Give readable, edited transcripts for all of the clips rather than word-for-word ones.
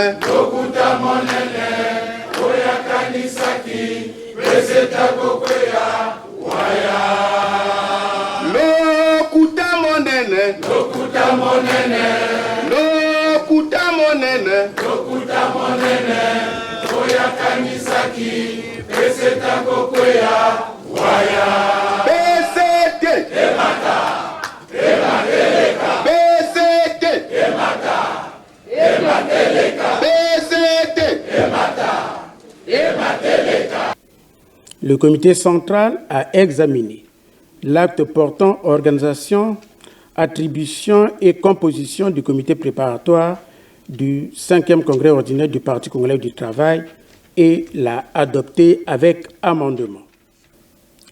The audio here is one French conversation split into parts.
monene. Lokuta monene, oya kanisaki, peseta kokwea, waya. Lokuta monene, lokuta monene, lokuta monene, lokuta monene, oya kanisaki, peseta kokwea, waya. Pesete, emata, emateleka, pesete, emata, emateleka, pesete, emata, emateleka. Le comité central a examiné l'acte portant organisation, attribution et composition du comité préparatoire du 5e congrès ordinaire du Parti congolais du travail et l'a adopté avec amendement.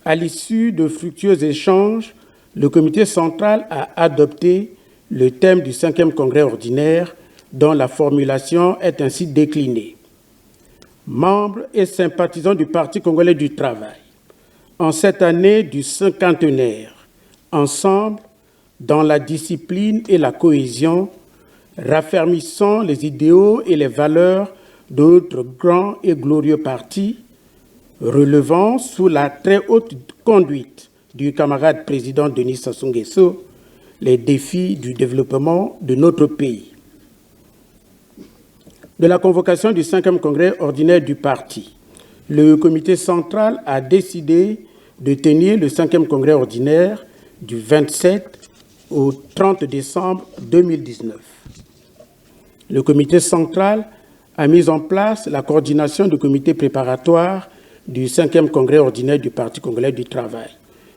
À l'issue de fructueux échanges, le comité central a adopté le thème du 5e congrès ordinaire dont la formulation est ainsi déclinée. Membres et sympathisants du Parti congolais du travail, en cette année du cinquantenaire, ensemble, dans la discipline et la cohésion, raffermissant les idéaux et les valeurs de notre grand et glorieux parti, relevant sous la très haute conduite du camarade président Denis Sassou Nguesso les défis du développement de notre pays. De la convocation du 5e congrès ordinaire du parti, le comité central a décidé de tenir le 5e congrès ordinaire du 27 au 30 décembre 2019. Le comité central a mis en place la coordination du comité préparatoire du 5e congrès ordinaire du Parti congolais du travail.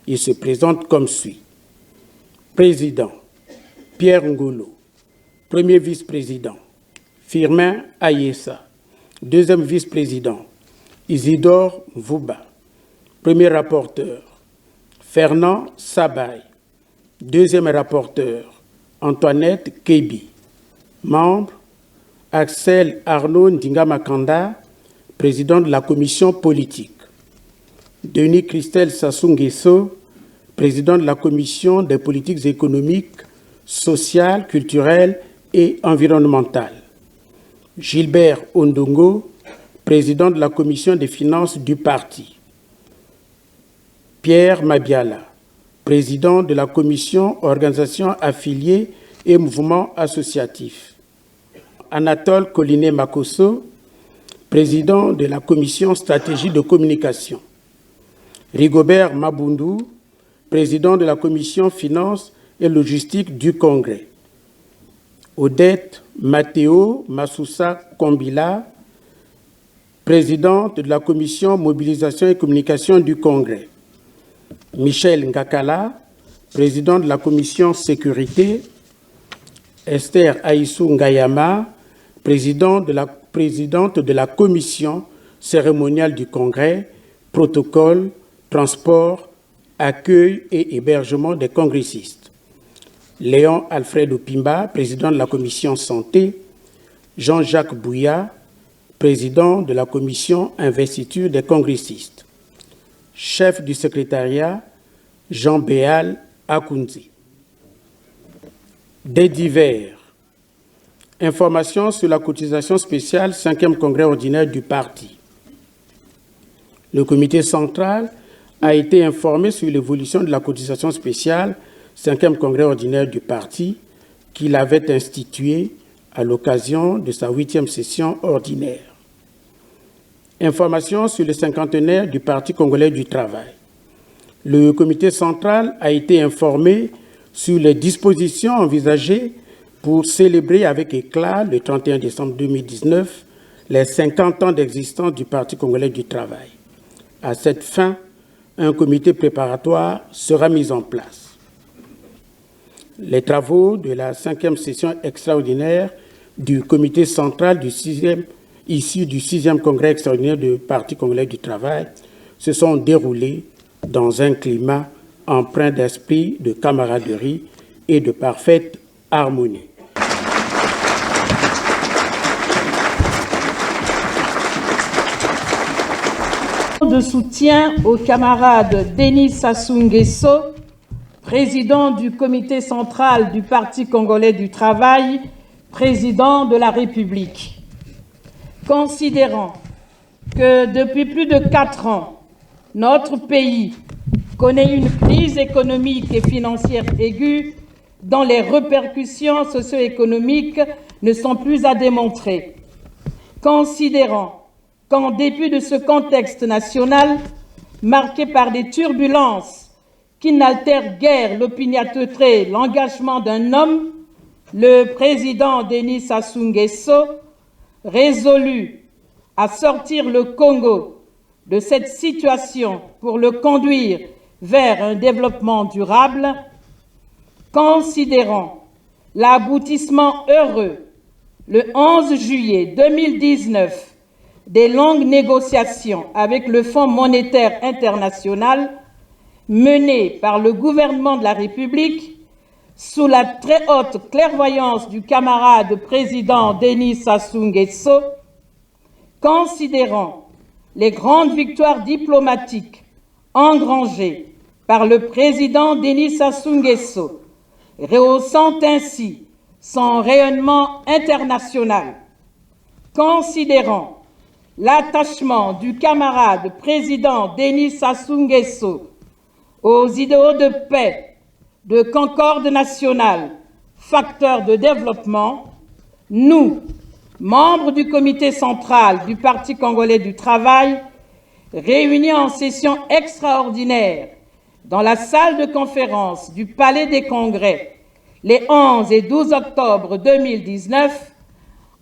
Il se présente comme suit. Président, Pierre Ngolo. Premier vice-président, Firmin Ayessa. Deuxième vice-président, Isidore Vouba. Premier rapporteur, Fernand Sabay. Deuxième rapporteur, Antoinette Kebi. Membre, Axel Arnaud Ndinga-Makanda, président de la commission politique. Denis Christel Sassou Nguesso, président de la commission des politiques économiques, sociales, culturelles et environnementales. Gilbert Ondongo, président de la commission des finances du parti. Pierre Mabiala, président de la commission organisation affiliée et mouvements associatifs. Anatole Collinet Makosso, président de la commission stratégie de communication. Rigobert Mabundu, président de la commission finances et logistique du Congrès. Odette Matteo Masusa Kombila, présidente de la commission mobilisation et communication du Congrès. Michel Ngakala, président de la commission sécurité. Esther Aïssou Ngayama, présidente de la commission cérémoniale du Congrès, protocole, transport, accueil et hébergement des congressistes. Léon Alfredo Pimba, président de la commission santé. Jean-Jacques Bouya, président de la commission investiture des congressistes. Chef du secrétariat, Jean Béal Akounzi. Des divers. Informations sur la cotisation spéciale 5e congrès ordinaire du parti. Le comité central a été informé sur l'évolution de la cotisation spéciale 5e congrès ordinaire du parti qu'il avait institué à l'occasion de sa 8e session ordinaire. Informations sur le cinquantenaire du Parti congolais du travail. Le comité central a été informé sur les dispositions envisagées pour célébrer avec éclat le 31 décembre 2019 les 50 ans d'existence du Parti congolais du travail. À cette fin, un comité préparatoire sera mis en place. Les travaux de la 5e session extraordinaire du comité central issu du 6e congrès extraordinaire du Parti congolais du travail se sont déroulés dans un climat empreint d'esprit de camaraderie et de parfaite harmonie. De soutien au camarade Denis Sassou Nguesso, président du comité central du Parti congolais du travail, président de la République. Considérant que depuis plus de 4 ans, notre pays connaît une crise économique et financière aiguë dont les répercussions socio-économiques ne sont plus à démontrer. Considérant qu'en dépit de ce contexte national, marqué par des turbulences qui n'altèrent guère l'opiniâtreté et l'engagement d'un homme, le président Denis Sassou Nguesso, résolu à sortir le Congo de cette situation pour le conduire vers un développement durable, considérant l'aboutissement heureux le 11 juillet 2019 des longues négociations avec le Fonds monétaire international menées par le gouvernement de la République sous la très haute clairvoyance du camarade président Denis Sassou Nguesso, considérant les grandes victoires diplomatiques engrangées par le président Denis Sassou Nguesso, rehaussant ainsi son rayonnement international, considérant l'attachement du camarade président Denis Sassou Nguesso aux idéaux de paix, de concorde nationale, facteurs de développement, nous, membres du comité central du Parti congolais du travail, réunis en session extraordinaire dans la salle de conférence du Palais des Congrès les 11 et 12 octobre 2019,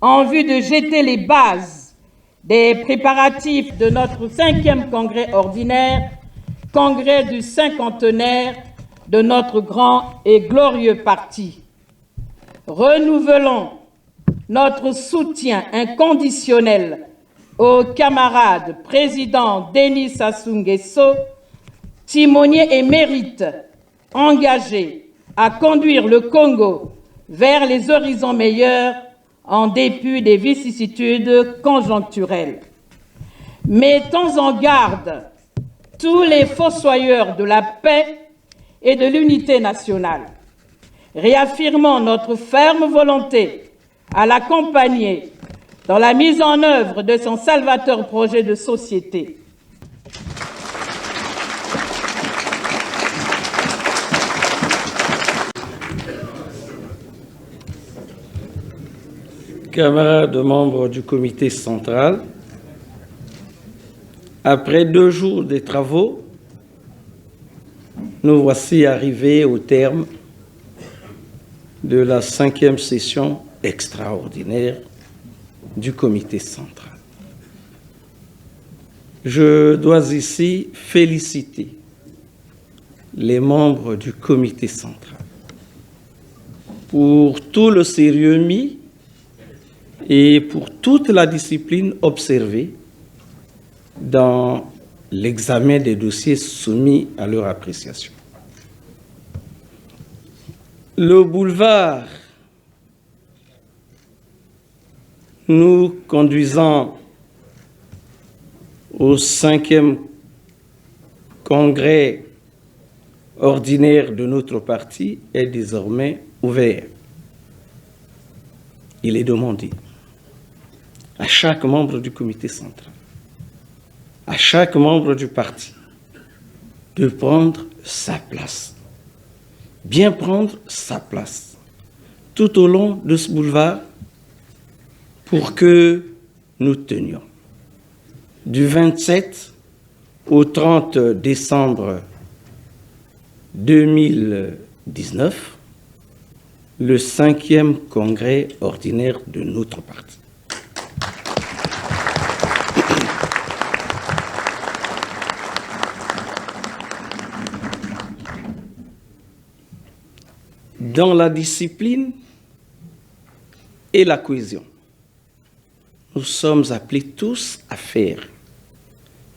en vue de jeter les bases des préparatifs de notre 5e congrès ordinaire, congrès du cinquantenaire de notre grand et glorieux parti. Renouvelons notre soutien inconditionnel au camarade président Denis Sassou Nguesso, timonier émérite, engagé à conduire le Congo vers les horizons meilleurs en dépit des vicissitudes conjoncturelles. Mettons en garde tous les fossoyeurs de la paix et de l'unité nationale. Réaffirmons notre ferme volonté à l'accompagner dans la mise en œuvre de son salvateur projet de société. Camarades membres du comité central, après 2 jours de travaux, nous voici arrivés au terme de la 5e session extraordinaire du comité central. Je dois ici féliciter les membres du comité central pour tout le sérieux mis et pour toute la discipline observée dans l'examen des dossiers soumis à leur appréciation. Le boulevard nous conduisant au 5e congrès ordinaire de notre parti est désormais ouvert. Il est demandé à chaque membre du comité central, à chaque membre du parti, de prendre sa place, bien prendre sa place tout au long de ce boulevard pour que nous tenions. Du 27 au 30 décembre 2019, le 5e congrès ordinaire de notre parti. Dans la discipline et la cohésion, nous sommes appelés tous à faire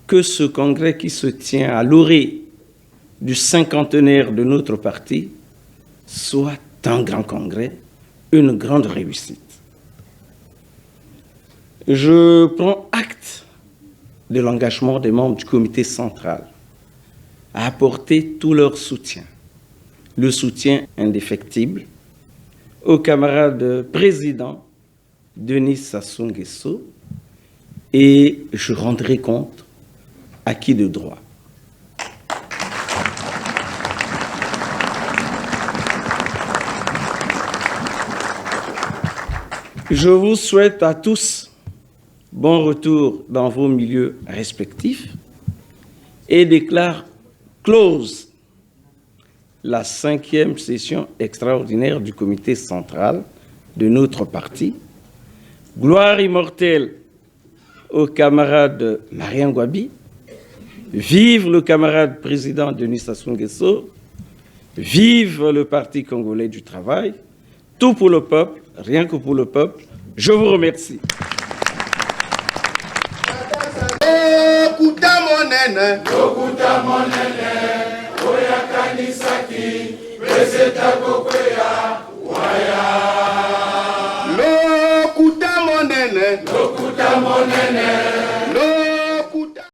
que ce congrès qui se tient à l'orée du cinquantenaire de notre parti soit un grand congrès, une grande réussite. Je prends acte de l'engagement des membres du comité central à apporter tout leur soutien, le soutien indéfectible au camarade président Denis Sassou Nguesso et je rendrai compte à qui de droit. Je vous souhaite à tous bon retour dans vos milieux respectifs et déclare close la 5e session extraordinaire du comité central de notre parti. Gloire immortelle au camarade Marien Gouabi. Vive le camarade président Denis Sassou Nguesso. Vive le Parti congolais du travail. Tout pour le peuple, rien que pour le peuple. Je vous remercie. Lokuta monene